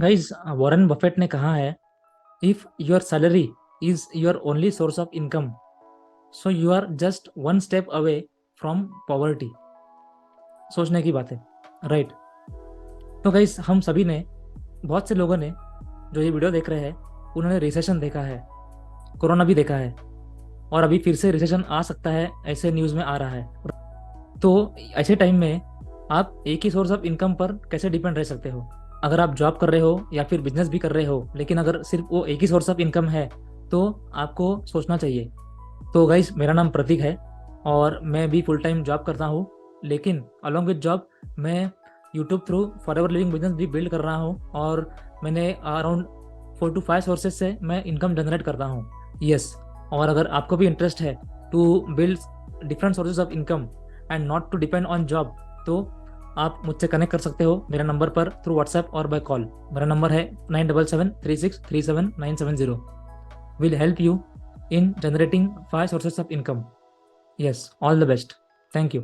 Guys, Warren Buffett ने कहा है, if your salary is your only source of income, so you are just one step away from poverty. सोचने की बात है, राइट? तो गाइस, हम सभी ने, बहुत से लोगों ने जो ये वीडियो देख रहे हैं, उन्होंने रिसेशन देखा है, कोरोना भी देखा है, और अभी फिर से रिसेशन आ सकता है, ऐसे न्यूज़ में आ रहा है। तो ऐसे टाइम में आप एक ही सोर्स ऑफ इनकम पर कैसे डिपेंड रह सकते हो? अगर आप जॉब कर रहे हो या फिर बिजनेस भी कर रहे हो, लेकिन अगर सिर्फ वो एक ही सोर्स ऑफ इनकम है, तो आपको सोचना चाहिए। तो गाइस, मेरा नाम प्रतीक है और मैं भी फुल टाइम जॉब करता हूँ, लेकिन अलॉन्ग विद जॉब मैं YouTube through forever living business भी बिल्ड कर रहा हूँ, और मैंने अराउंड 4 to 5 सोर्सेज से मैं इनकम जनरेट करता हूँ। यस, और अगर आपको भी इंटरेस्ट है to build different sources of income and not to depend on job, तो आप मुझसे कनेक्ट कर सकते हो मेरे नंबर पर थ्रू व्हाट्सएप और बाय कॉल। मेरा नंबर है 9773637970। Will help you in generating 5 sources of income. Yes, all the best. Thank you.